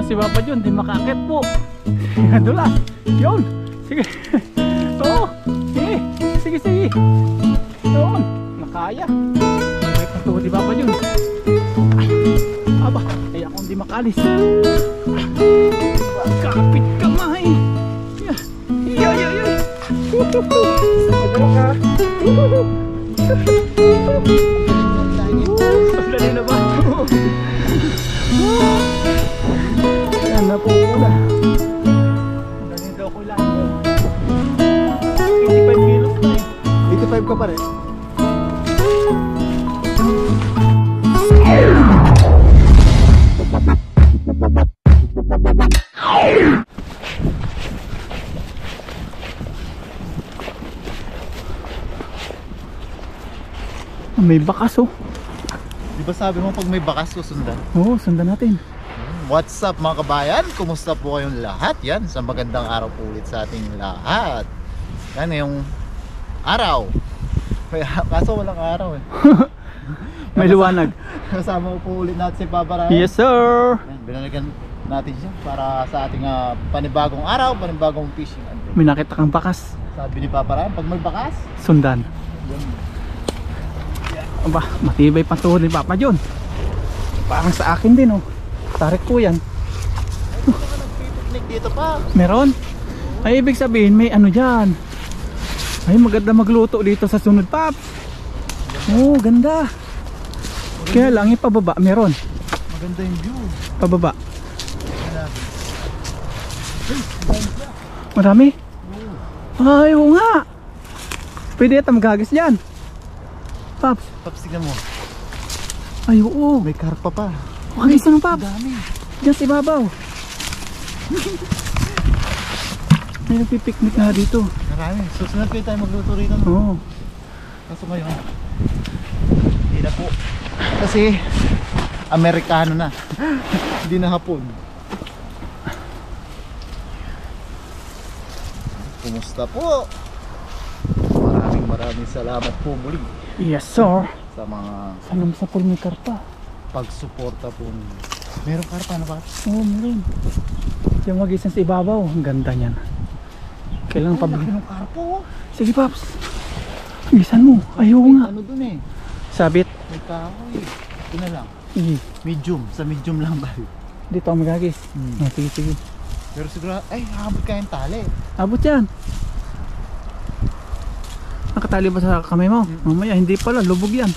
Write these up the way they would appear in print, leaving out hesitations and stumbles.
si Papa John, di makakit po. Dula. Yun. Sige. Oo. Sige. Sige, sige. Yun. Nakaya. May patuho di Papa John. Ay. Aba. Kaya akong di makalis. Kapit kamay. Yoy, yoy, yoy. Madala ka. Dali na ba? Ayan na po muna. Dali daw ko lang. 85 kilos na eh. 85 ka pa rin. May bakas oh. Di ba sabi mo pag may bakas susundan? Oo, sundan natin. What's up mga kabayan? Kumusta po kayong lahat? Yan, sa magandang araw po ulit sa ating lahat. Yan yung araw. Kaso walang araw eh. May liwanag. Kasama po ulit natin si Papa Ryan. Yes sir. Yan, binalikan natin siya para sa ating panibagong araw, panibagong fishing. May nakita kang bakas. Sabi ni Papa Ryan, pag may bakas, Sundan. yan. Aba, matibay pa tuhod ni Papa John. Parang sa akin din oh. Tarik po yan. Nagpipiknik dito pa. Meron? Ay ibig sabihin may ano dyan. Ay maganda magluto dito sa sunod Paps. Oh ganda. Kaya lang ipababa meron. Maganda yung view. Pababa. Marami? Ay oo nga. Pwede ito magagis dyan Paps. Paps, tignan mo. Ay oo. May karpa pa. Magagis na ng Paps. Dami. Diyan si Babaw. May nagpipiknik na dito. Marami. Susunod kayo tayo magluto rito. No? Oo. Kaso ngayon, hindi na po. Kasi, Amerikano na. Hindi na hapon. Kumusta po? Maraming salamat po muli Yes sir. sa mga Sanam sa pulmi karpa. pagsuporta po. Meron karpa na ba? Oo meron. Yung magisan sa ibabaw. Ang ganda niyan. Kailangan Ang pabili. laki ng karpo. Sige Paps. Gisan mo. Ayaw nga. Ano dun eh? Sabit. May kahoy. Ito na lang. Sige. Medium. Sa medium lang ba? Dito ako magagis. Oh, sige sige. Pero siguro, ay, habot kayong tali. Abot yan. Nakatali ba sa kamay mo? Mamaya hindi pala. Lubog yan.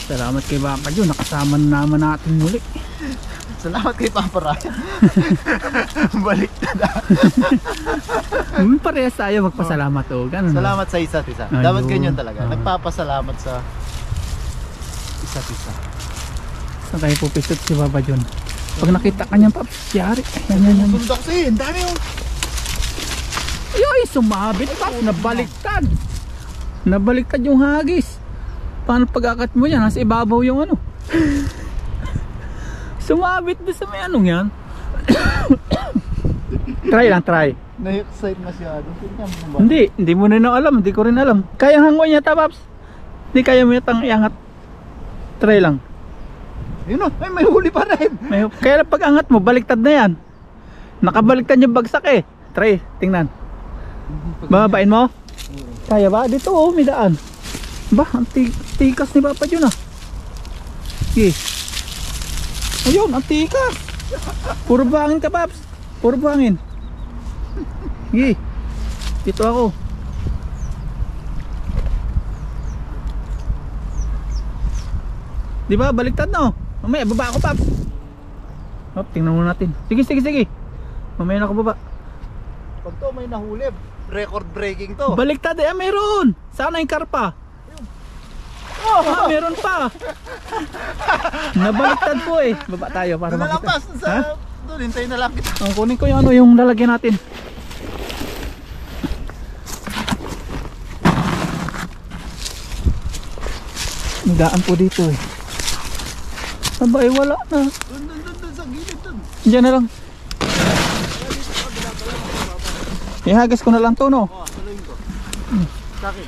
Salamat kay Papa John. Nakasama na naman natin muli. Salamat kay Papa Ryan. Balik na. Parehas tayo magpasalamat oh. Ganun. Salamat sa isa't isa. Ayun. Dapat ganyan talaga. Nagpapasalamat sa isa't isa. Saan tayo pupisot si Papa John? Pag nakita ka niyan Paps, yari. Yan. Sundak siya. Ang dami yung... Yoy, sumabit Paps. Nabaliktad. Nabaliktad yung hagis. Paano pag-akat mo yan? Nasa ibabaw yung ano. Sumabit doon sa may anong yan. Try lang, try. Na-excite masyado. Hindi mo na alam. Hindi ko rin alam. Kaya hangoy niya ta Paps. Hindi kaya mo yatang iangat. Try lang. Yun o, ay, may huli pa rin. Kaya pag angat mo, baliktad na yan. Nakabaliktad yung bagsak eh. Try, tingnan. Bababain mo? Kaya ba? Dito oh, may daan. Ba, ang tikas ni Papa John ah. Sige. Ayun, ang tikas. Puro bangin ka Paps. Puro bangin. Sige. Dito ako. Di ba, baliktad na oh. Mamaya, baba ako Paps. Hop, tingnan muna natin. Sige. Mamaya na ako baba. Pag to may nahuli, record breaking to. Baliktad eh, meron. Sana yung karpa. Oh, meron pa. Nabaliktad po eh. Baba tayo para Doon na lang makita. pas. Doon, hintayin na lang kita. Kunin ko yung ano, yung lalagyan natin. Nagdaan po dito eh. Aba eh, wala na. Doon sa gilid doon. Diyan na lang. Ihagas ko na lang to no. Oo, saluhin ko. Sa akin.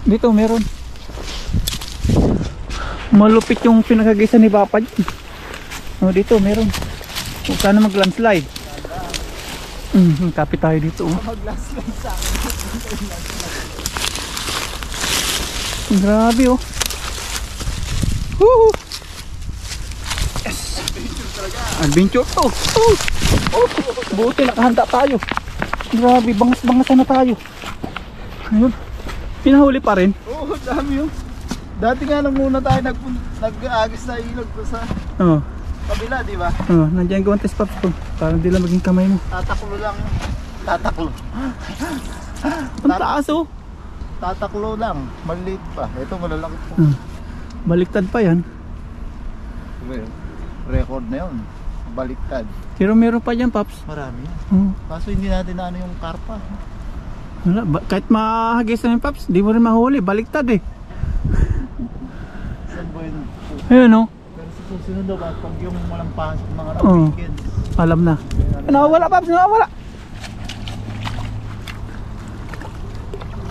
Dito meron. Malupit yung pinagagisa ni Papa dyan. Oh, dito meron. Huwag sana mag-landslide. Kapit tayo dito. Oh. Mag-landslide sa akin. Grabe oh. Woo! Yes! Adventure to. Buti nakahanda tayo. Grabe, bangas-bangasan na tayo. Ayun. Pinahuli pa rin. Oo, dami yun. Dati nga nang muna tayo nag-agis na ilog ko sa Oo. kabila, di ba? Oo, nandiyan guwantes Pops ko. Parang di lang maging kamay mo. Tataklo lang. Tataklo. Ang taas oh. Tataklo lang. Maliit pa. Ito malalaki po. Baliktad pa yan. Record na yun. Baliktad. Pero meron pa dyan Pops. Marami. Oo. Kaso hindi natin na ano yung karpa. Wala, kahit mahagis na yung Pops, di mo rin mahuli. Baliktad eh. Saan ba yun? Ayun oh. Pero sa susunod daw, pag yung walang pasok mga Oo. weekends. Alam na. Nawawala Pops, nawawala.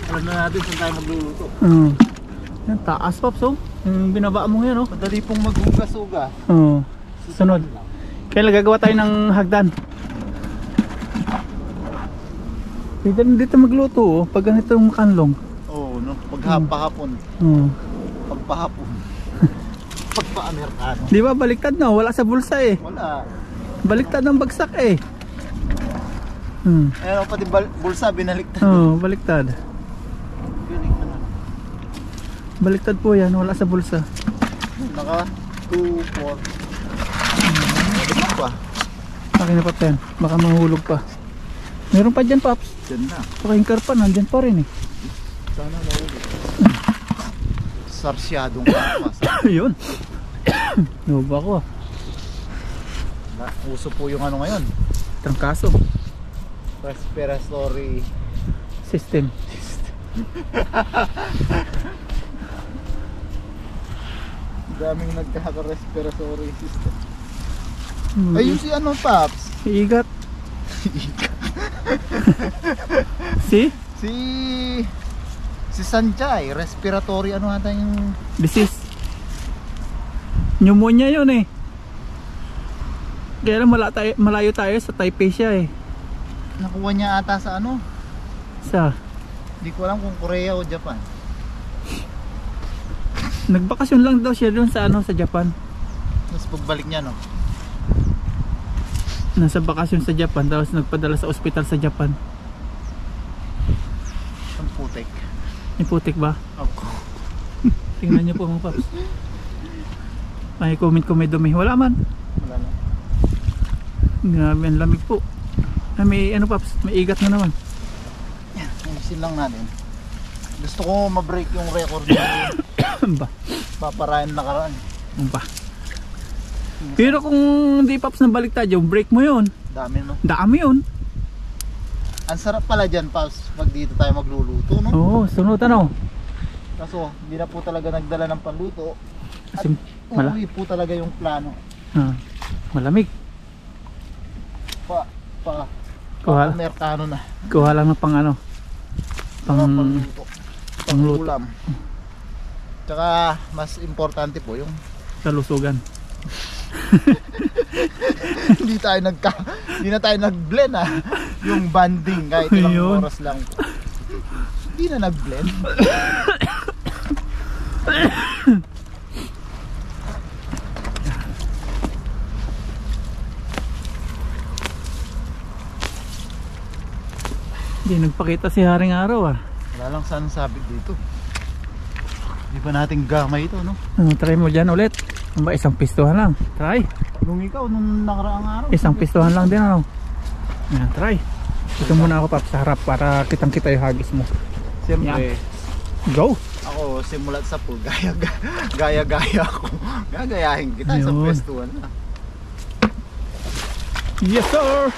Alam na natin saan tayo magluluto. Yan, taas Pops oh. Yung binaba mo ngayon oh. Madali pong maghugas-hugas. Oo. Sunod. Kailan gagawa tayo ng hagdan? Pwede na dito magluto oh. Pag ganitong makanlong. Oo, no? Paghapon. Oo. Pagpahapon. Pagpa-Amerikano. Di ba baliktad na? Wala sa bulsa eh. Wala. Baliktad ng bagsak eh. Eh, pati bulsa binaliktad. Oo, baliktad. Galing naman. Baliktad po yan, wala sa bulsa. Naka 2, 4. Ano pa? Akin na pa yan, baka mahulog pa. Meron pa dyan Pops. Diyan na. Saka yung karpa, nandyan pa rin eh. Sana mahulog. Sarsyadong karpas. Yun. Nuba ko ah. Uso po yung ano ngayon. Trangkaso. Respiratory System. daming nagkaka-respiratory system. Ayun si ano, Paps? Igat. Si? Si Sanjay, respiratory ano ata yung Disease. Pneumonia yun eh. Kaya lang malayo tayo sa Taipei siya eh. nakuha niya ata sa ano? Sa? Hindi ko alam kung Korea o Japan. Nagbakasyon lang daw siya doon sa ano, sa Japan. Tapos pagbalik niya, no? Nasa bakasyon sa Japan, tapos nagpadala sa ospital sa Japan. Ang putik. Yung putik ba? Ako. Tingnan niyo po mga Paps. May comment ko may dumi. Wala man. Wala na. Grabe ang lamig po. Ay, may ano Paps, may igat na naman. Yan, ayusin lang natin. Gusto ko ma-break yung record niya. Ba? Paparayan nakaraan. Ba? Pero kung hindi Paps na baliktad yung break mo yun. Dami, no? Dami yun. Ang sarap pala dyan, Paps, pag dito tayo magluluto, no? Oo, sunod ano. Kaso, hindi na po talaga nagdala ng panluto. Kasi Uuwi po talaga yung plano. malamig. Kuha, Amerikano na. kuha lang ng pang ano. Pang Pangluto. pangluto. Ulam. Tsaka, mas importante po yung kalusugan. hindi na tayo nag-blend yung banding kahit ilang Ayun. oras lang po. Hindi na nag-blend. Hindi nagpakita si Haring Araw ah. Wala lang saan sabit dito. Hindi pa natin gamay ito, no? Try mo dyan ulit. Ano ba, isang pistuhan lang. Try. Nung ikaw, nung nakaraang araw. Isang pistuhan lang din ano. Yan, try. Ito muna ako Paps sa harap para kitang kita yung hagis mo. Siyempre, Go! ako simulat sa pool, gaya-gaya ako. Gagayahin kita sa Ayun. pwestuhan na. Yes sir!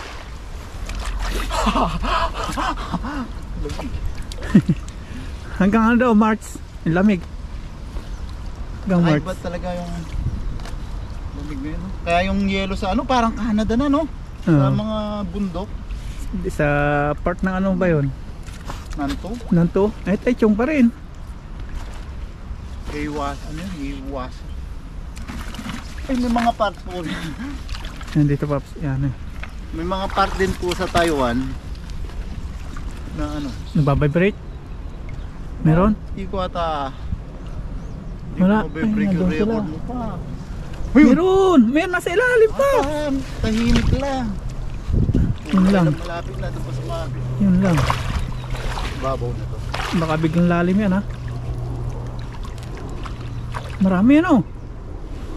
Hanggang ano daw, March? Ang lamig. Hanggang Ay, March. ba't talaga yung lamig na yun, no? Kaya yung yelo sa ano, parang Canada na, no? Sa mga bundok. Sa part ng ano ba yun? Nanto. Nanto? Ay, Taichung pa rin. Iwas, ano yun? Iwas. Ay, may mga part po rin. Yan dito Paps, yan eh. May mga part din po sa Taiwan na ano. Nagbabibrate? Meron? Hindi ko ata. Hindi Wala. ko mabibrake Ay, yung nandun sila. record mo pa. Meron! Meron nasa ilalim pa! Ah, tahimik lang. Yun lang. Malapit na ito pa sumabi. Yun lang. Babaw na to. Baka biglang lalim yan ha. Marami yan oh.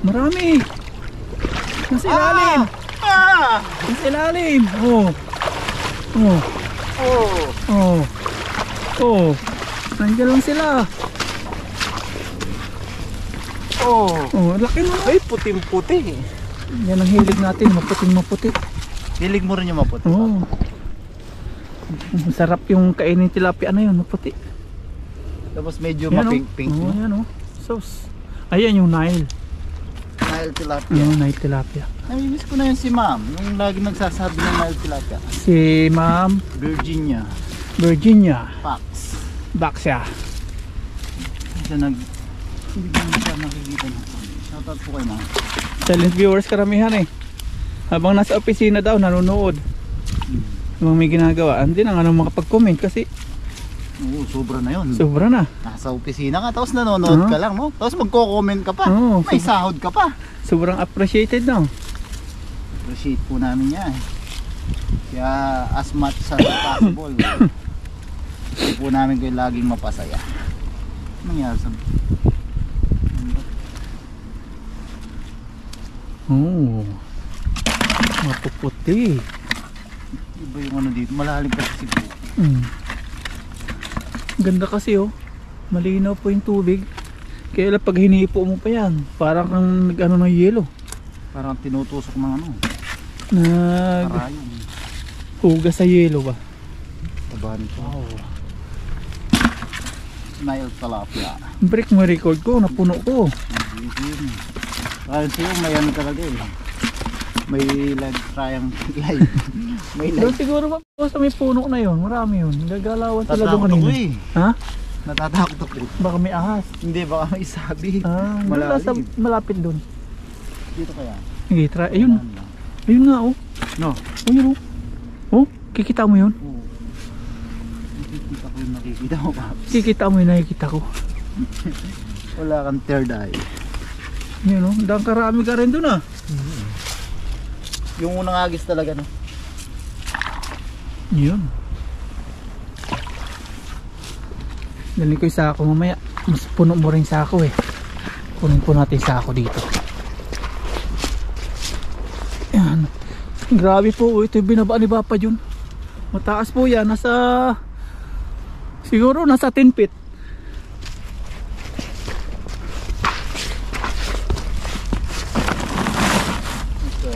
Marami. Nasa ilalim. Ah! Nasa ilalim. Oh. Oh. Oh! Oh. Oh. Nandiyan lang sila. Oh! Oh, laki mo. Ay, puting-puti. Yan ang hilig natin, maputing maputi. Hilig mo rin yung maputi. Oh. Masarap yung kainin tilapia na yun, maputi. Tapos medyo Yan, mapink-pink. oh. Oh, No? yan oh. Sauce. Ayan yung Nile. Nile tilapia. Yung Nile tilapia. Namimiss ko na yun si ma'am. Yung lagi nagsasabi ng Nile tilapia. Si Ma'am Virginia. Virginia Fox. Baxia. Siya hindi ko na siya nakikita na. Shoutout po kay ma'am. Silent viewers karamihan eh. Habang nasa opisina daw, nanonood. Habang may ginagawa, hindi na nga nang makapag-comment kasi Oo, sobra na yun. sobra na. Nasa opisina ka, tapos nanonood ka lang, no? Tapos magko-comment ka pa. Oo, May sahod ka pa. Sobrang appreciated na. Appreciate po namin yan. Kaya as much as possible, gusto po namin kayo laging mapasaya. Ano nangyari sa... Oh. Mapuputi. Iba yung ano dito, malalim kasi siguro. Ganda kasi oh. Malinaw po yung tubig. Kaya lang pag hinipo mo pa yan, parang kang nag-ano ng yelo. Parang tinutusok ng ano, Nag karayong. hugas sa yelo ba? Tabahan ito. Nile tilapia. Break mo record ko, napuno ko. Kaya sa'yo may ano talaga eh. May live triangle live. May Doon live. siguro ba sa may puno na yun, marami yun. Gagalawan sila doon Natatakot kanina. ako eh. Ha? Natatakot ako. Baka may ahas. Hindi, baka may sabi. Ah, wala sa Malalim. malapit doon. Dito kaya. Sige, try. Ayun. Ayun nga oh. No. Ayun oh. Oh, kikita mo yun? Oo. Nakikita ko yung nakikita mo pa. Kikita mo yung nakikita ko. Wala kang third eye. Yun oh, dang karami ka rin doon ah. Yung unang agis talaga no. Yun. Dalhin ko yung sako mamaya. Mas puno mo rin sako eh. Kunin po natin sako dito. Yan. Grabe po. Ito yung binaba ni Papa Jun. Mataas po yan. Nasa siguro nasa 10 feet. So,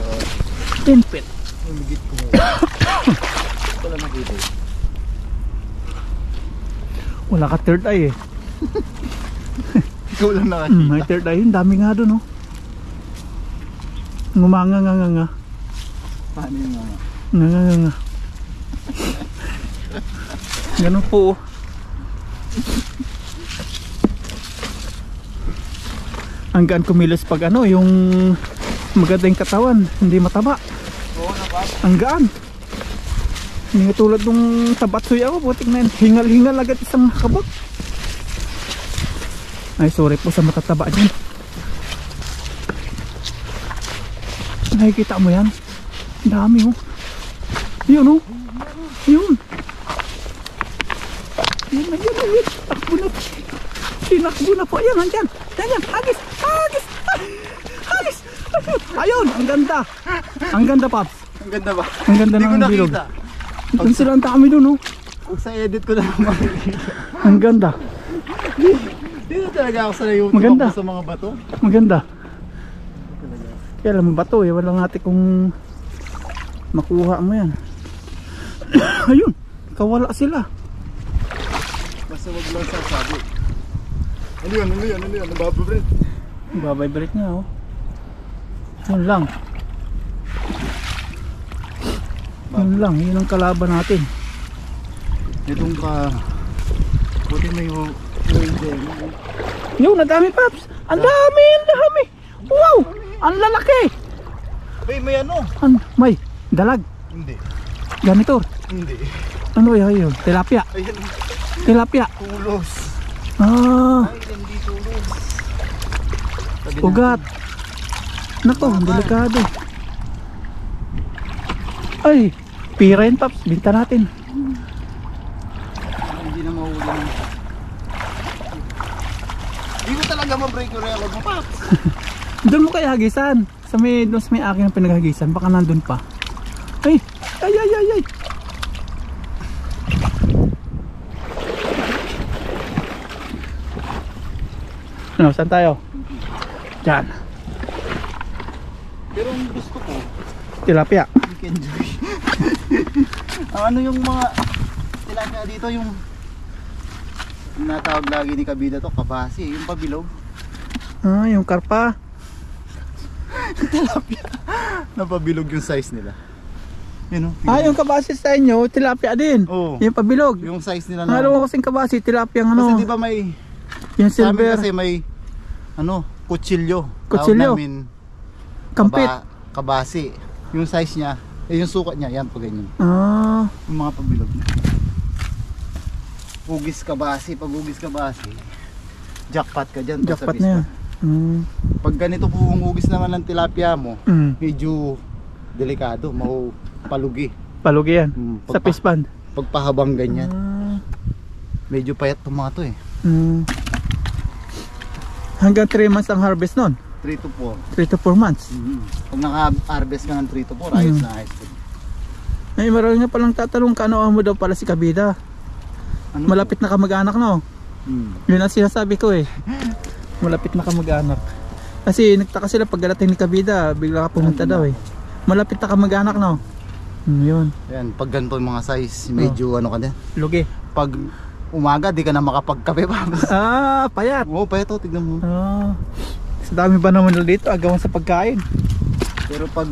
10 feet. umigit ko. Wala nakita. Wala ka third eye eh. Ikaw lang nakakita. May third eye. Ang dami nga doon oh. Ngumanga nga nga nga. Paano yung mga? Nga nga nga nga. Ganun po oh. Hanggang kumilos pag ano yung maganda yung katawan, hindi mataba. Oo na ba? Ang gaan. Hindi tulad nung tabatsoy ako, putik na yun. Hingal-hingal agad isang kabak. Ay sorry po sa matataba dyan. Nakikita mo yan? Ang dami oh. Yun oh. Yun. Yun na yun na yun. Takbo na po. Tinakbo na po. Ayan, nandyan. Nandyan. Agis. Agis. Agis. Ayun. Ang ganda. Ang ganda, Paps. Ang ganda ba? Ang ganda Hindi ko ng bilog. nakita. Doon sila ang kami doon oh. Kung sa edit ko na lang makikita. Ang ganda. Dito talaga ako sa YouTube. Maganda. Ako sa mga bato. Maganda. Talaga. Kaya alam mo bato eh. Walang natin kung makuha mo yan. Ayun. Kawala sila. Basta wag lang sasabi. Ano yun? Ano yun? Ano yun? Nabababrit. Babibrate niya oh. Yun lang. Yun lang. Yun ang kalaban natin. Itong ka... Buti may wave din. Yun, ang dami Paps. Ang dami, ang dami. Wow, ang lalaki. May ano? May dalag. Hindi. Ganito. Hindi. Ano yun? Tilapia. Ayan. Tilapia. Tulos. Ah, Ay, hindi tulos. Sabi ugat. Nako, ang delikado. Ay, pira yun Paps. Binta natin. Hindi na mahuli ng... Hindi ko talaga ma-break yung record mo, Paps. Doon mo kaya hagisan. Doon sa may akin ang pinaghagisan. Baka nandun pa. Ay, ay, ay, ay, ay. Ano, saan tayo? Diyan. Pero ang gusto ko, Tilapia. you can do it. Ano yung mga tilapia dito, yung natawag lagi ni Kabida to, kabasi, yung pabilog. Ah, yung karpa. Tilapia. Napabilog yung size nila. Yun, Ah, yung kabasi sa inyo, tilapia din. Oo. Yung pabilog. Yung size nila Ang na. alam ko kasing kabasi, tilapia ang ano. Kasi di ba may, Yung sa amin silver. kasi may, ano, kutsilyo. Kutsilyo? Tawag namin, Kampit. kabasi. Yung size niya, yung sukat niya, yan po ganyan. Ah, Yung mga pabilog niya. Hugis kabasi, pag hugis kabasi, jackpot ka dyan. pag sa jackpot na yan. pispan. Mm. Pag ganito po ang hugis naman ng tilapia mo, Mm. medyo delikado, palugi. Palugi yan. Sa Pagpa- pispan. Pagpahabang ganyan, Ah, medyo payat itong mga to eh. Hanggang 3 months ang harvest nun. 3 to 4. 3 to 4 months. Pag naka-harvest ka ng 3 to 4, ayos na ayos. Ay, marami nga palang tatanong kano mo daw pala si Kabida. Ano Malapit na kamag-anak no. Yun ang sinasabi ko eh. Malapit na kamag-anak. Kasi nagtaka sila pag darating ni Kabida, bigla ka pumunta daw eh. Malapit na kamag-anak no. Yun. Yan, pag ganito yung mga size, medyo ano ka din. Lugi. Pag umaga, di ka na makapagkape pa. Ah, payat. Oo, payat to, tignan mo. Ah. Sa dami ba naman dito, agawan sa pagkain. Pero pag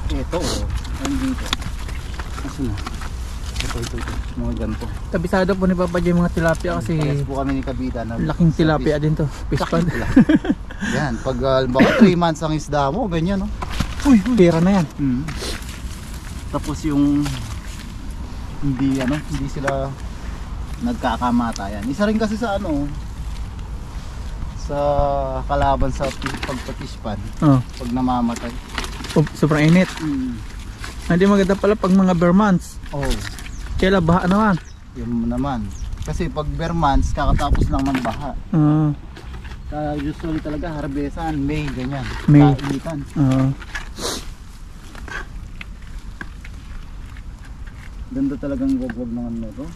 ito, nandito. Aso na? Ito. Mga ganito. Kabisado po ni Papa J yung mga tilapia kasi Parehas po kami ni Kabida. laking tilapia din to. Fish pond. Yan, pag baka 3 months ang isda mo, ganyan no. Uy, pera na yan. Tapos yung hindi sila nagkakamatayan. Isa rin kasi sa sa kalaban sa pagpatispan Oh, pag namamatay. sobrang init. Hindi maganda pala pag mga bare months. Oh, Kaya baha naman. yun naman. Kasi pag bare months, kakatapos lang ng baha. Ah, Usually talaga harbesan, May, ganyan. May. Kainitan. ah. Ganda talagang wagwag ng ano to.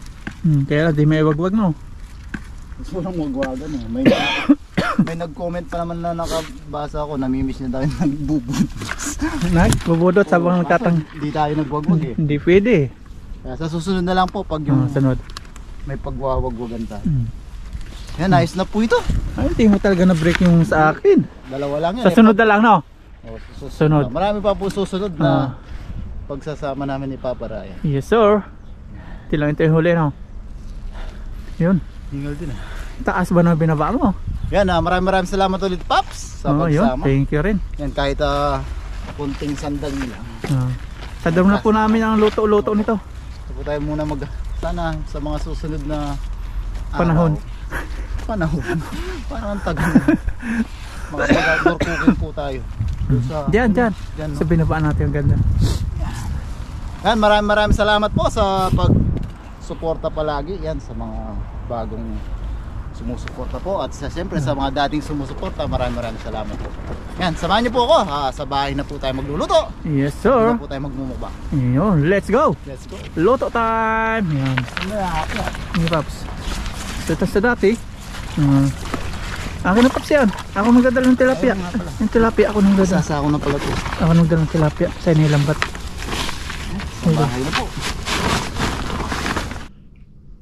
Kaya di may wagwag no. Mas walang wagwagan eh. May nag-comment pa naman na nakabasa ako, namimiss niya dahil nagbubutas. Bubudot sabang nagtatang. Hindi tayo nagwagwag eh. Hindi pwede. Kaya sa susunod na lang po pag yung Sunod. may pagwawagwagan tayo. Yan, ayos na po ito. Ay, hindi mo talaga na-break yung sa akin. Dalawa lang yan. Sa sunod na lang no. Sunod. Marami pa po susunod na pagsasama namin ni Papa Ryan. Yes sir. Tilang ito yung huli no. Yun. Hingal din ah. Taas ba na binaba mo? Yan, maraming salamat ulit Paps sa Yun. pagsama. Thank you rin. Yan, kahit kunting sandal lang. Tadam na po namin ang luto-luto nito. So po tayo muna sana sa mga susunod na Panahon. Panahon. Parang ang tagal. Mga pag-outdoor cooking po tayo. Diyan. Diyan, no? Sa binabaan natin ang ganda. Yan, maraming salamat po sa pag-suporta palagi. Yan, sa mga bagong sumusuporta po. At siyempre sa mga dating sumusuporta, maraming salamat po. Yan, samahan niyo po ako. Sa bahay na po tayo magluluto. Yes Hindi sir. na po tayo magmumukbang. Yun. Let's go. Let's go. Luto time. Yan. Hindi Paps. Ito sa dati. Akin na Paps yan. Ako magdadala ng tilapia. Ayun nga pala. Yung tilapia ako nang dadala. Sasa ko na pala to. Ako nagdala ng tilapia sa inilambat. Sa bahay na po.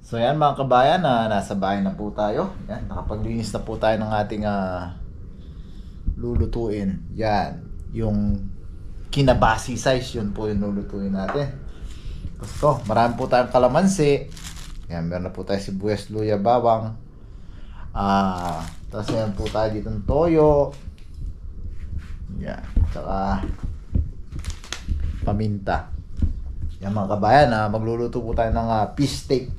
So yan mga kabayan, nasa bahay na po tayo. Yan, nakapaglinis na po tayo ng ating lulutuin. Yan, yung kinabasi size, yun po yung lulutuin natin. Tapos marami po tayong kalamansi. Yan, meron na po tayo sibuyas, luya, bawang. Tapos meron po tayo dito ng toyo. Yan. Tsaka paminta. Yan mga kabayan, magluluto po tayo ng fish steak.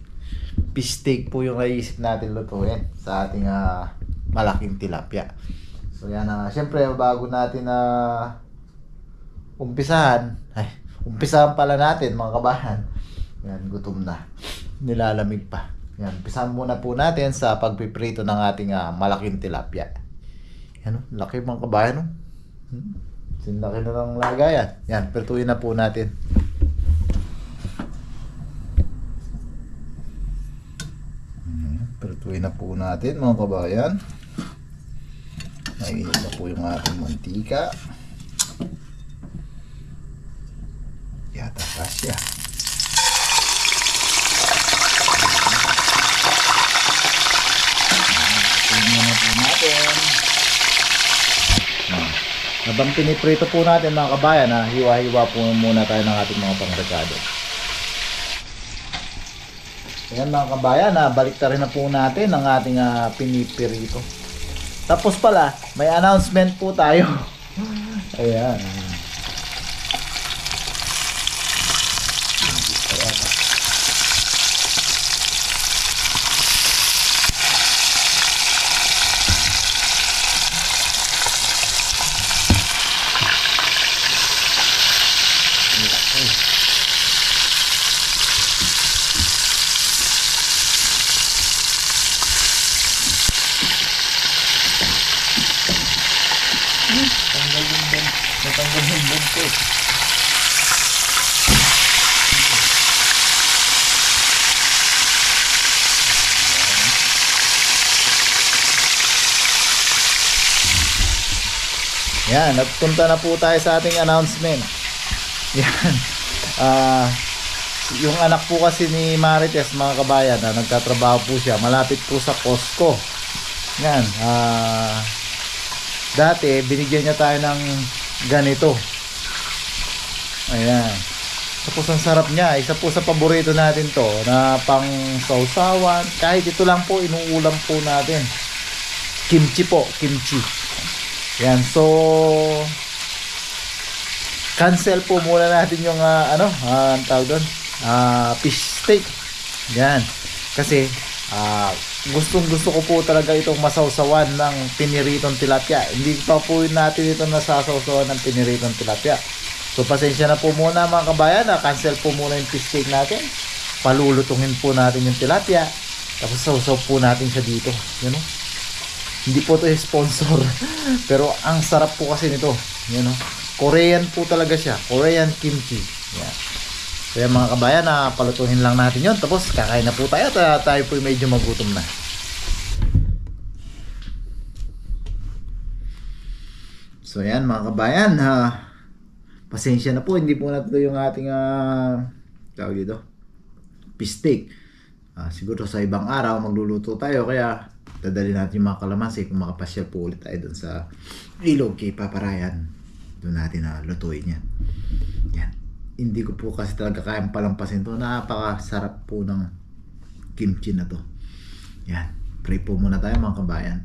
Fish steak po yung naisip natin lutuin sa ating malaking tilapia. So yan, syempre bago natin umpisahan pala natin mga kabayan. Yan, gutom na. Nilalamig pa. Yan, umpisahan muna po natin sa pagpiprito ng ating malaking tilapia. Yan, laki mga kabayan. Sinlaki na ng lagayan. Yan, prituin na po natin. Prituin na po natin mga kabayan. Mainit na po yung ating mantika. Yata kasya. Prituin na po natin. Habang piniprito po natin mga kabayan, hiwa-hiwa po muna tayo ng ating mga pangrekado. Ayan mga kabayan, baliktarin na po natin ang ating pinipirito. Tapos pala, may announcement po tayo. Ayan. Natanggal yung buntot. Yan, nagpunta na po tayo sa ating announcement. Yan. Yung anak po kasi ni Marites mga kabayan, nagtatrabaho po siya malapit po sa Costco. Yan. Dati binigyan niya tayo ng ganito. Ayan. Tapos ang sarap niya. Isa po sa paborito natin to na pang sausawan. Kahit ito lang po inuulam po natin. Kimchi po, kimchi. Yan, so cancel po muna natin yung ang tawag doon, fish steak. Yan. Kasi gustong gusto ko po talaga itong masawsawan ng piniritong tilapia. Hindi pa po natin ito nasasawsawan ng piniritong tilapia. So pasensya na po muna mga kabayan, cancel po muna yung fish steak natin. Palulutungin po natin yung tilapia. Tapos sausaw po natin siya dito. You know? Hindi po ito sponsor. Pero ang sarap po kasi nito. You know? Korean po talaga siya. Korean kimchi. Yan. Kaya mga kabayan, palutuhin lang natin yon. Tapos kakain na po tayo at tayo po medyo magutom na. So yan mga kabayan, pasensya na po, hindi po na ito yung ating tawag dito, fish steak. Siguro sa ibang araw magluluto tayo, kaya dadali natin yung mga kalamansi kung makapasyal po ulit tayo dun sa ilog kay Papa Ryan. Doon natin lutuin yan. Yan. Hindi ko po kasi talaga kayang palampasin to. Napakasarap po ng kimchi na to. Yan. Pray po muna tayo mga kabayan.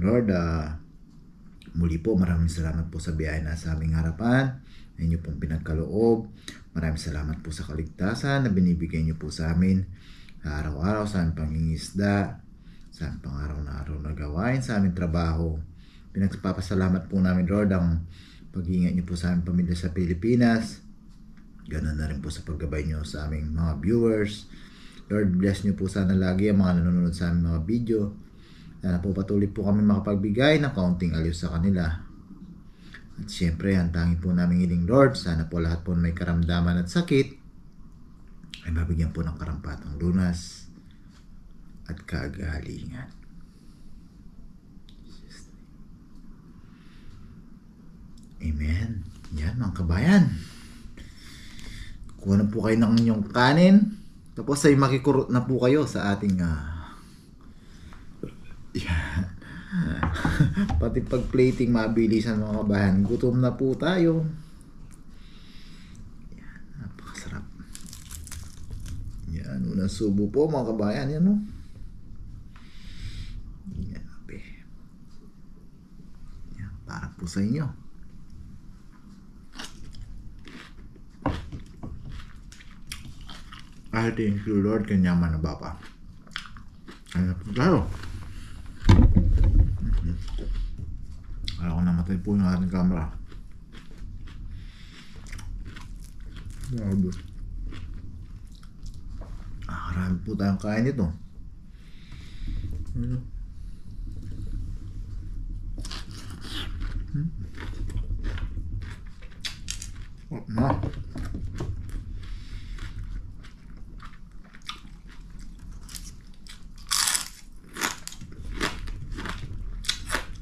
Lord, muli po maraming salamat po sa biyaya na sa aming harapan na inyo pong pinagkaloob. Maraming salamat po sa kaligtasan na binibigay niyo po sa amin araw-araw sa aming pangingisda, sa aming pang-araw na araw na gawain, sa aming trabaho. Pinagpapasalamat po namin, Lord, ang pag-iingat niyo po sa aming pamilya sa Pilipinas. Ganun na rin po sa paggabay niyo sa aming mga viewers. Lord, bless niyo po sana lagi ang mga nanonood sa aming mga video. Sana po patuloy po kami makapagbigay ng kaunting aliw sa kanila. At syempre, ang tangi po namin hiling, Lord, sana po lahat po may karamdaman at sakit ay mabigyan po ng karampatang lunas at kagalingan. Amen. Yan mga kabayan. Kuha na po kayo ng inyong kanin. Tapos ay makikurot na po kayo sa ating yan. Pati pag plating mabilisan mga kabayan. Gutom na po tayo. Yan. Napakasarap. Yan. subo po mga kabayan. Yan o. Grabe. Yan, para po sa inyo. I thank you Lord, kanyaman na Bapa. Kaya po tayo. Ayaw ko namatay po yung ating camera. Grabe. Marami po tayong kain nito. Na.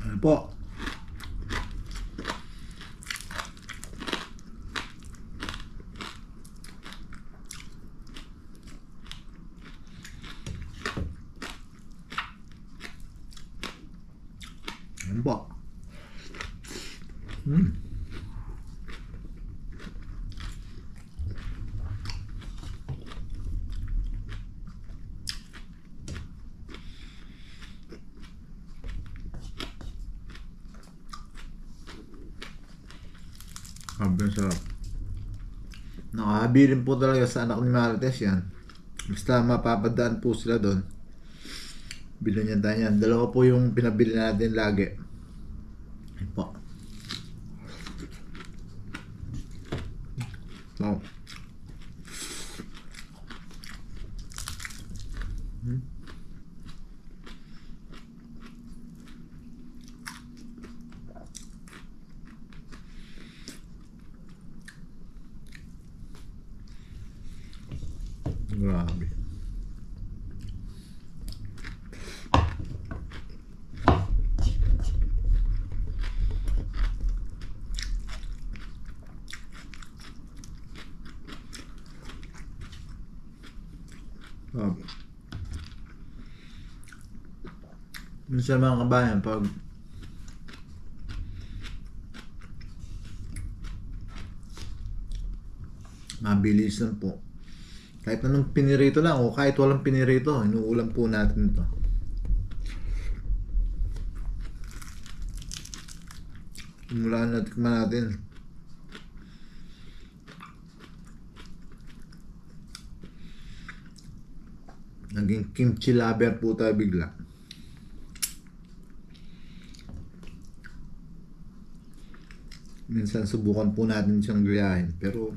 Ano po? Ano po? Sabi sarap. Nakahabilin po talaga sa anak ni Marites yan. Basta mapapadaan po sila doon. Bilhin niya tayo yan. Dalawa po yung pinabili natin lagi. Ayun po. Wow. Grabe. Grabe. Minsan mga kabayan, pag mabilis lang po. Kahit anong pinirito lang o kahit walang pinirito, inuulam po natin ito. Mula natin natin. Naging kimchi lover po tayo bigla. Minsan subukan po natin siyang gayahin, pero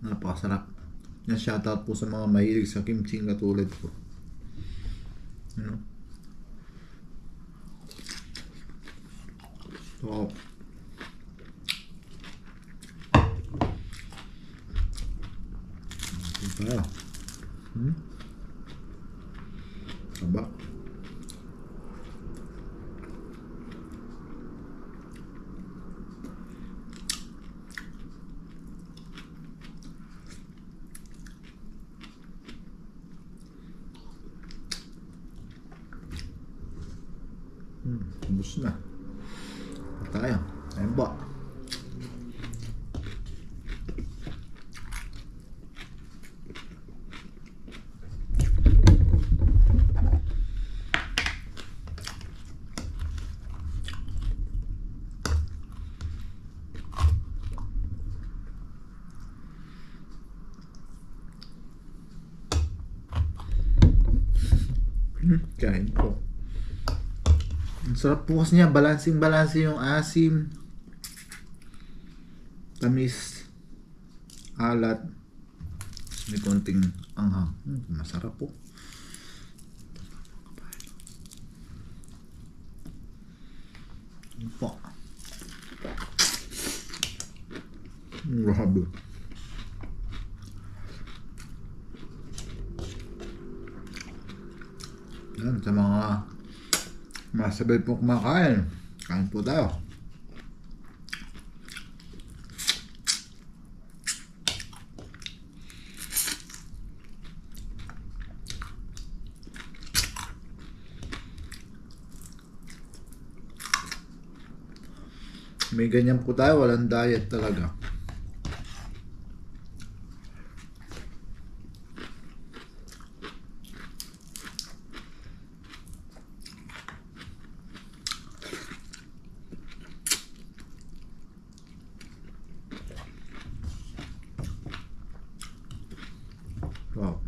napakasarap. Yan, shoutout po sa mga mahilig sa kimchi katulad ko. You know? So, ito tayo. Aba. Ubus na. Tayo. Ayun ba? Kain po. Ang sarap po kasi niya, balancing yung asim, tamis, alat, may konting anghang. Masarap po. Ano po? Grabe. Yan, sa mga masabay po kumakain, kain po tayo. May ganyan po tayo, walang diet talaga. Wow.